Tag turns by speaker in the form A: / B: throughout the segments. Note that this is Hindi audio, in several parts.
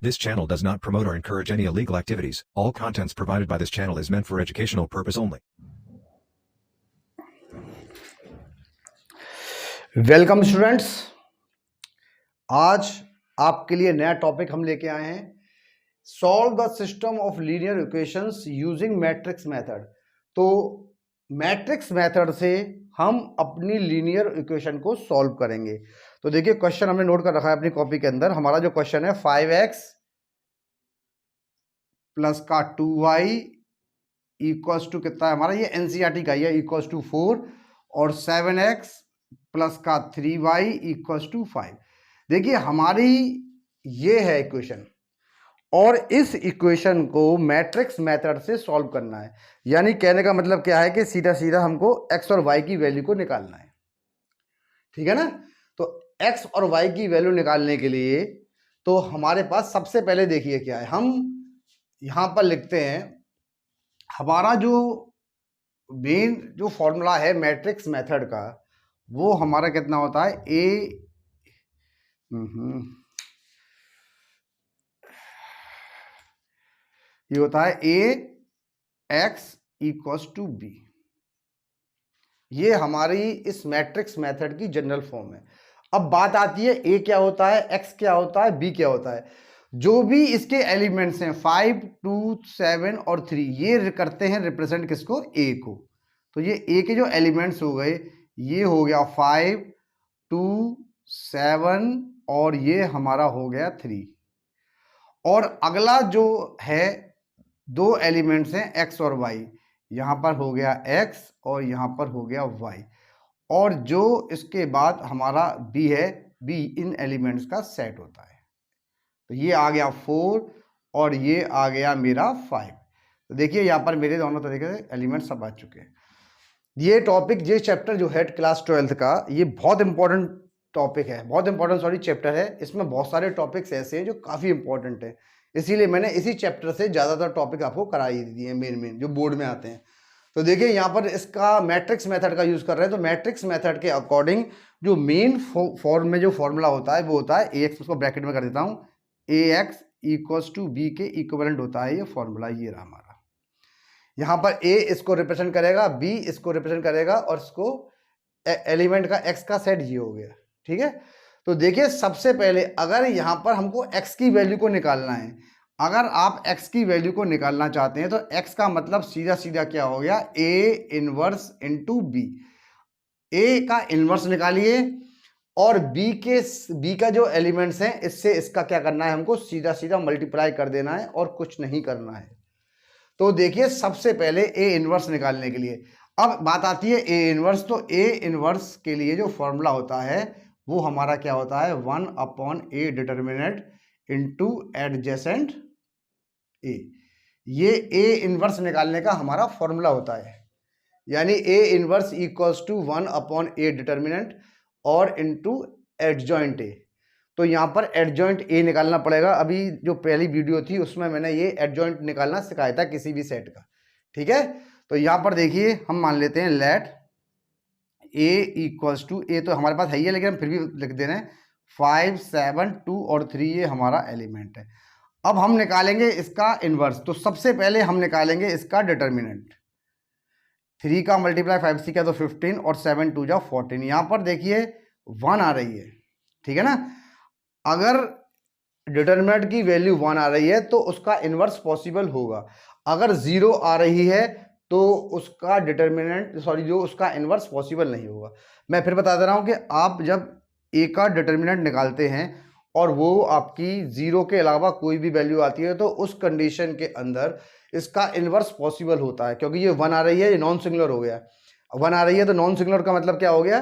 A: This channel does not promote or encourage any illegal activities. All contents provided by this channel is meant for educational purpose only.
B: Welcome students, आज आपके लिए नया टॉपिक हम लेके आए हैं। Solve the system of linear equations using matrix method. तो मैट्रिक्स मेथड से हम अपनी लीनियर इक्वेशन को सॉल्व करेंगे। तो देखिए, क्वेश्चन हमने नोट कर रखा है अपनी कॉपी के अंदर। हमारा जो क्वेश्चन है 5x प्लस का 2y इक्वल्स टू कितना है हमारा, ये एनसीईआरटी का है, इक्वल्स टू 4 और 7x प्लस का 3y इक्वल्स टू 5। देखिए, हमारी ये है इक्वेशन और इस इक्वेशन को मैट्रिक्स मेथड से सॉल्व करना है। यानी कहने का मतलब क्या है कि सीधा सीधा हमको x और y की वैल्यू को निकालना है। ठीक है ना। तो x और y की वैल्यू निकालने के लिए तो हमारे पास सबसे पहले देखिए क्या है, हम यहां पर लिखते हैं हमारा जो मेन जो फॉर्मूला है मैट्रिक्स मेथड का, वो हमारा कितना होता है, ये होता है ax इक्वल्स टू b। ये हमारी इस मैट्रिक्स मेथड की जनरल फॉर्म है। अब बात आती है a क्या होता है, x क्या होता है, b क्या होता है। जो भी इसके एलिमेंट्स हैं 5, 2, 7 और 3, ये करते हैं रिप्रेजेंट किसको, a को। तो ये a के जो एलिमेंट्स हो गए, ये हो गया 5, 2, 7 और ये हमारा हो गया 3। और अगला जो है दो एलिमेंट्स हैं x और y, यहां पर हो गया x और यहां पर हो गया y। और जो इसके बाद हमारा b है, b इन एलिमेंट्स का सेट होता है। तो ये आ गया 4 और ये आ गया मेरा 5। तो देखिए यहाँ पर मेरे दोनों तरीके से एलिमेंट्स सब आ चुके हैं। ये टॉपिक, ये चैप्टर जो है क्लास 12th का, ये बहुत इंपॉर्टेंट टॉपिक है, बहुत इंपॉर्टेंट चैप्टर है। इसमें बहुत सारे टॉपिक्स ऐसे हैं जो काफ़ी इंपॉर्टेंट है, इसीलिए मैंने इसी चैप्टर से ज़्यादातर टॉपिक आपको कराई दिए हैं, मेन जो बोर्ड में आते हैं। तो देखिए यहाँ पर इसका मैट्रिक्स मेथड का यूज़ कर रहे हैं। तो मैट्रिक्स मेथड के अकॉर्डिंग जो मेन फॉर्म में जो फॉर्मूला होता है वो होता है ax, उसको ब्रैकेट में कर देता हूँ, ax इक्वल्स टू b के इक्विवेलेंट होता है ये फॉर्मूला। ये रहा हमारा, यहाँ पर a इसको रिप्रेजेंट करेगा, b इसको रिप्रेजेंट करेगा और इसको एलिमेंट का x का सेट ये हो गया। ठीक है। तो देखिए, सबसे पहले अगर यहाँ पर हमको x की वैल्यू को निकालना है, अगर आप x की वैल्यू को निकालना चाहते हैं तो x का मतलब सीधा सीधा क्या हो गया, a inverse into b। a का इनवर्स निकालिए और b का जो एलिमेंट्स हैं इससे इसका क्या करना है, हमको सीधा सीधा मल्टीप्लाई कर देना है और कुछ नहीं करना है। तो देखिए, सबसे पहले a इनवर्स निकालने के लिए अब बात आती है a इनवर्स। तो a इनवर्स के लिए जो फॉर्मूला होता है वो हमारा क्या होता है, 1/a determinant into adjacent a। ये a इनवर्स निकालने का हमारा फॉर्मूला होता है। यानी a inverse equals to 1/a determinant और इंटू एडजॉइंट a। तो यहाँ पर एडजॉइंट a निकालना पड़ेगा। अभी जो पहली वीडियो थी उसमें मैंने ये एडजॉइंट निकालना सिखाया था किसी भी सेट का। ठीक है। तो यहाँ पर देखिए, हम मान लेते हैं let a equals to, a तो हमारे पास है ही है लेकिन हम फिर भी लिख दे रहे हैं 5, 7, 2 और 3, ये हमारा एलिमेंट है। अब हम निकालेंगे इसका इनवर्स। तो सबसे पहले हम निकालेंगे इसका डिटर्मिनेंट। 3 का मल्टीप्लाई 5 से किया तो 15 और 7 2 जा 14। यहाँ पर देखिए 1 आ रही है। ठीक है ना। अगर डिटर्मिनेंट की वैल्यू 1 आ रही है तो उसका इनवर्स पॉसिबल होगा। अगर 0 आ रही है तो उसका डिटर्मिनेंट जो उसका इनवर्स पॉसिबल नहीं होगा। मैं फिर बता दे रहा हूं कि आप जब a का डिटर्मिनेंट निकालते हैं और वो आपकी 0 के अलावा कोई भी वैल्यू आती है तो उस कंडीशन के अंदर इसका इनवर्स पॉसिबल होता है, क्योंकि ये 1 आ रही है, ये नॉन सिंगुलर हो गया। 1 आ रही है तो नॉन सिंगुलर का मतलब क्या हो गया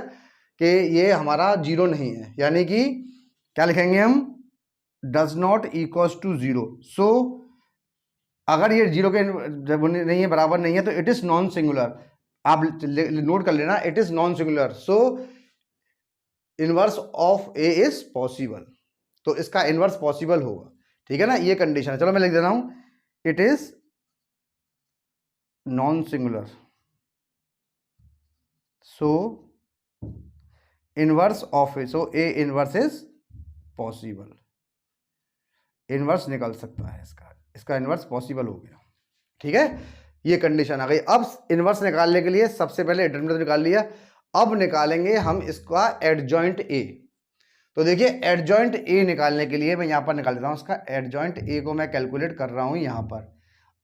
B: कि ये हमारा 0 नहीं है। यानी कि क्या लिखेंगे हम, डज नॉट इक्वल्स टू 0। सो अगर ये 0 के नहीं है, बराबर नहीं है, तो इट इज नॉन सिंगुलर। आप नोट कर लेना, it is non singular, so inverse of A is possible. तो इसका इनवर्स पॉसिबल होगा। ठीक है ना, ये कंडीशन है। चलो मैं लिख दे रहा हूं, it is non singular, so inverse of A, so A inverse is possible. Inverse निकल सकता है, इसका इन्वर्स पॉसिबल हो गया। ठीक है, ये कंडीशन आ गई। अब इन्वर्स निकालने के लिए सबसे पहले डिटरमिनेंट निकाल लिया, अब निकालेंगे हम इसका एडजॉइंट ए। तो देखिए एडजॉइंट ए निकालने के लिए मैं यहाँ पर निकाल देता हूँ, इसका एडजॉइंट ए को मैं कैलकुलेट कर रहा हूँ यहाँ पर।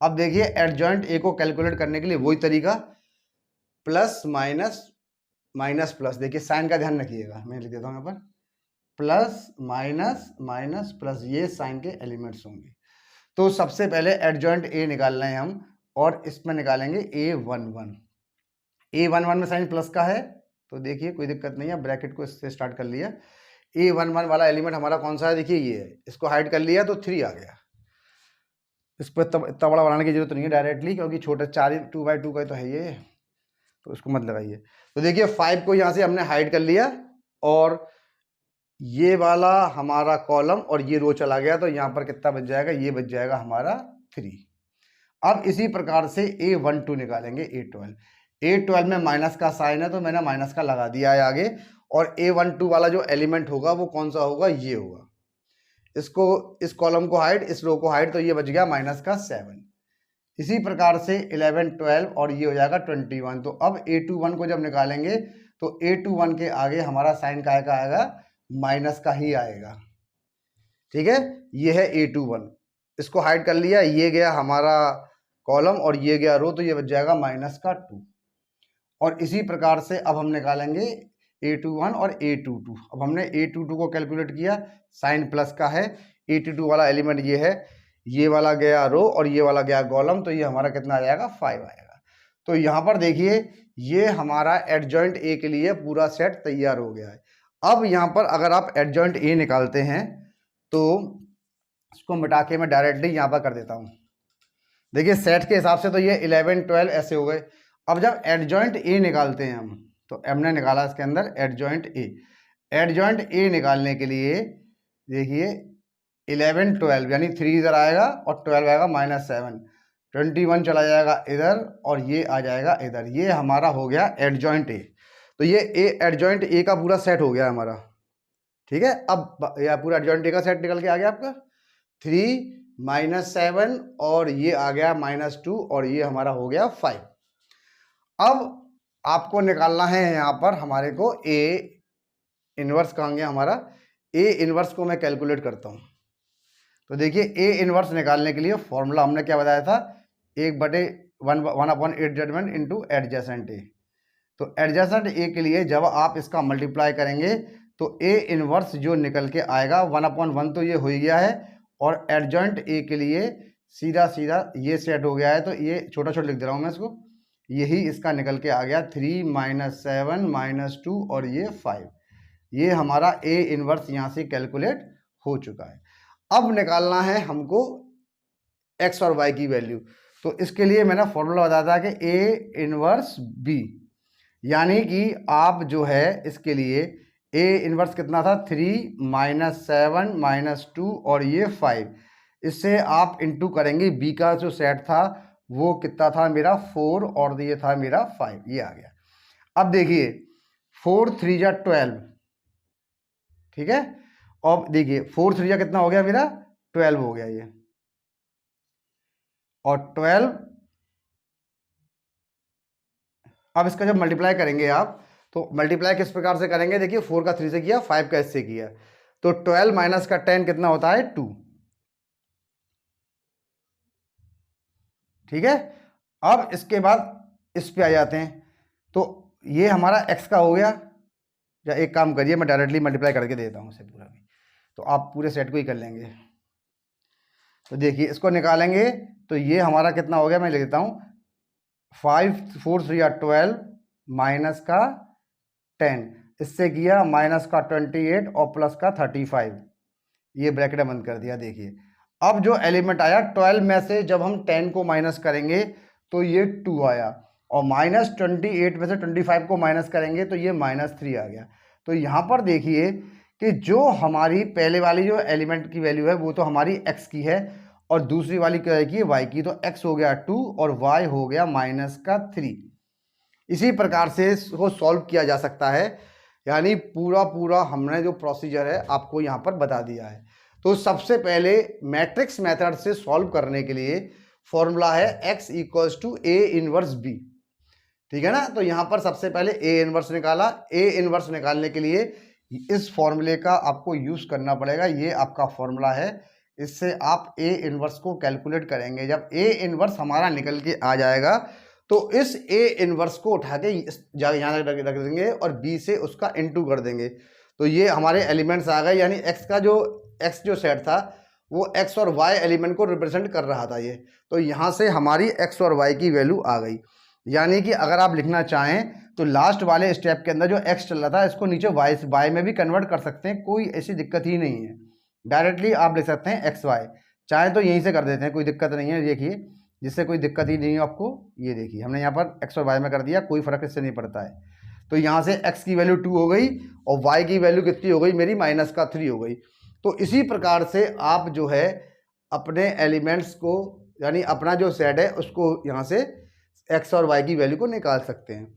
B: अब देखिए एडजॉइंट ए को कैलकुलेट करने के लिए वही तरीका, प्लस माइनस माइनस प्लस, देखिए साइन का ध्यान रखिएगा, मैं लिख देता हूँ यहाँ पर प्लस माइनस माइनस प्लस, ये साइन के एलिमेंट्स होंगे। तो सबसे पहले एडजॉइंट ए निकालना है हम, और इसमें निकालेंगे A11। A11 में साइन प्लस का है, तो देखिए कोई दिक्कत नहीं है, ब्रैकेट को इससे स्टार्ट कर लिया। A11 वाला एलिमेंट हमारा कौन सा है, देखिए ये है, इसको हाइड कर लिया तो 3 आ गया। इस पर इतना बड़ा बनाने की जरूरत नहीं है डायरेक्टली, क्योंकि छोटा 4 2/2 का तो है ये, तो उसको मत लगाइए। तो देखिए 5 को यहाँ से हमने हाइड कर लिया, और ये वाला हमारा कॉलम और ये रो चला गया, तो यहाँ पर कितना बच जाएगा, ये बच जाएगा हमारा 3। अब इसी प्रकार से A12 निकालेंगे, A12 में माइनस का साइन है तो मैंने माइनस का लगा दिया है आगे, और A12 वाला जो एलिमेंट होगा वो कौन सा होगा, ये होगा। इसको, इस कॉलम को हाइड, इस रो को हाइड, तो ये बच गया माइनस का 7। इसी प्रकार से 11 12 और ये हो जाएगा 21। तो अब A21 को जब निकालेंगे तो A21 के आगे हमारा साइन का आएगा, माइनस का ही आएगा। ठीक है, ये है A21, इसको हाइड कर लिया, ये गया हमारा कॉलम और ये गया रो, तो ये बच जाएगा माइनस का 2। और इसी प्रकार से अब हम निकालेंगे A21 और A22। अब हमने A22 को कैलकुलेट किया, साइन प्लस का है, A22 वाला एलिमेंट ये है, ये वाला गया रो और ये वाला गया कॉलम, तो ये हमारा कितना आ जाएगा, 5 आएगा। तो यहाँ पर देखिए ये हमारा एडजॉइंट ए के लिए पूरा सेट तैयार हो गया है। अब यहाँ पर अगर आप एडजॉइंट ए निकालते हैं तो इसको मिटा के मैं डायरेक्टली यहाँ पर कर देता हूँ। देखिए सेट के हिसाब से तो ये 11 12 ऐसे हो गए। अब जब एडजॉइंट ए निकालते हैं हम, तो हमने निकाला इसके अंदर एडजॉइंट ए। एडजॉइंट ए निकालने के लिए देखिए 11 12 यानी 3 इधर आएगा और 12 आएगा -7, 21 चला जाएगा इधर और ये आ जाएगा इधर, ये हमारा हो गया एडजॉइंट ए। तो ये एडजॉइंट ए का पूरा सेट हो गया हमारा। ठीक है, अब यह पूरा एडजॉइंट ए का सेट निकल के आ गया आपका 3 -7 और ये आ गया -2 और ये हमारा हो गया 5। अब आपको निकालना है यहाँ पर हमारे को ए इनवर्स कहाँ गया हमारा, ए इनवर्स को मैं कैलकुलेट करता हूँ। तो देखिए ए इनवर्स निकालने के लिए फॉर्मूला हमने क्या बताया था, 1/1/8 डिटरमिनेंट इनटू एडजेसेंट ए। तो एडजेसेंट ए के लिए जब आप इसका मल्टीप्लाई करेंगे तो ए इनवर्स जो निकल के आएगा 1/1 तो ये हो ही गया है, और एडजॉइंट ए के लिए सीधा सीधा ये सेट हो गया है, तो ये छोटा छोटा लिख दे रहा हूँ मैं इसको, यही इसका निकल के आ गया 3 -7 -2 और ये 5। ये हमारा ए इनवर्स यहाँ से कैलकुलेट हो चुका है। अब निकालना है हमको एक्स और वाई की वैल्यू। तो इसके लिए मैंने फॉर्मूला बताया था कि ए इनवर्स बी, यानी कि आप जो है इसके लिए ए इनवर्स कितना था 3 -7 -2 और ये 5, इससे आप इंटू करेंगे, बी का जो सेट था वो कितना था मेरा 4 और ये था मेरा 5, ये आ गया। अब देखिए 4 3 जा 12, ठीक है, अब देखिए 4 3 जा कितना हो गया मेरा 12 हो गया ये, और 12 अब इसका जब मल्टीप्लाई करेंगे आप, तो मल्टीप्लाई किस प्रकार से करेंगे, देखिए 4 का 3 से किया, 5 का इससे किया, तो 12 माइनस का 10 कितना होता है 2। ठीक है, अब इसके बाद इस पे आ जाते हैं, तो ये हमारा x का हो गया, या एक काम करिए मैं डायरेक्टली मल्टीप्लाई करके देता हूँ इसे पूरा भी, तो आप पूरे सेट को ही कर लेंगे। तो देखिए इसको निकालेंगे तो ये हमारा कितना हो गया, मैं लिख देता हूँ 5 4 3 12 माइनस का 10, इससे किया माइनस का 28 और प्लस का 35, ये ब्रैकेट बंद कर दिया। देखिए अब जो एलिमेंट आया 12 में से जब हम 10 को माइनस करेंगे तो ये 2 आया, और -28 में से 25 को माइनस करेंगे तो ये -3 आ गया। तो यहाँ पर देखिए कि जो हमारी पहले वाली जो एलिमेंट की वैल्यू है वो तो हमारी x की है, और दूसरी वाली क्या है y की, तो x हो गया 2 और y हो गया -3। इसी प्रकार से इसको सॉल्व किया जा सकता है, यानी पूरा हमने जो प्रोसीजर है आपको यहाँ पर बता दिया है। तो सबसे पहले मैट्रिक्स मेथड से सॉल्व करने के लिए फॉर्मूला है x equals to A inverse B, ठीक है ना। तो यहां पर सबसे पहले ए इनवर्स निकाला। ए इनवर्स निकालने के लिए इस फॉर्मूले का आपको यूज करना पड़ेगा। ये आपका फॉर्मूला है, इससे आप ए इनवर्स को कैलकुलेट करेंगे। जब ए इनवर्स हमारा निकल के आ जाएगा तो इस ए इनवर्स को उठा के यहाँ रख देंगे और बी से उसका इनटू कर देंगे। तो ये हमारे एलिमेंट्स आ गए, यानी एक्स जो सेट था वो एक्स और वाई एलिमेंट को रिप्रेजेंट कर रहा था ये। तो यहाँ से हमारी एक्स और वाई की वैल्यू आ गई। यानी कि अगर आप लिखना चाहें तो लास्ट वाले स्टेप के अंदर जो एक्स चल रहा था इसको नीचे वाई में भी कन्वर्ट कर सकते हैं, कोई ऐसी दिक्कत ही नहीं है। डायरेक्टली आप लिख सकते हैं एक्स वाई, चाहे तो यहीं से कर देते हैं, कोई दिक्कत नहीं है। देखिए जिससे कोई दिक्कत ही नहीं है आपको। ये देखिए हमने यहाँ पर एक्स और वाई में कर दिया, कोई फर्क इससे नहीं पड़ता है। तो यहाँ से एक्स की वैल्यू 2 हो गई और वाई की वैल्यू कितनी हो गई मेरी -3 हो गई। तो इसी प्रकार से आप जो है अपने एलिमेंट्स को, यानी अपना जो सेट है उसको यहाँ से एक्स और वाई की वैल्यू को निकाल सकते हैं।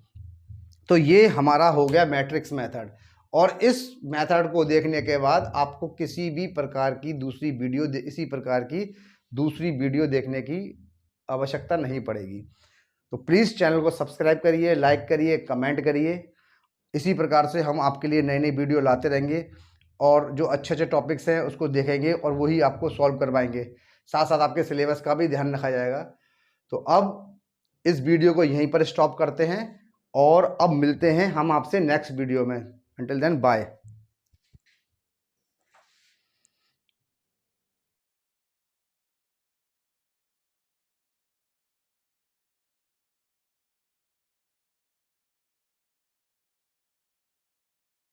B: तो ये हमारा हो गया मैट्रिक्स मेथड। और इस मेथड को देखने के बाद आपको किसी भी प्रकार की इसी प्रकार की दूसरी वीडियो देखने की आवश्यकता नहीं पड़ेगी। तो प्लीज़ चैनल को सब्सक्राइब करिए, लाइक करिए, कमेंट करिए। इसी प्रकार से हम आपके लिए नई नई वीडियो लाते रहेंगे और जो अच्छे अच्छे टॉपिक्स हैं उसको देखेंगे और वही आपको सॉल्व करवाएंगे। साथ साथ आपके सिलेबस का भी ध्यान रखा जाएगा। तो अब इस वीडियो को यहीं पर स्टॉप करते हैं और अब मिलते हैं हम आपसे नेक्स्ट वीडियो में। Until then bye.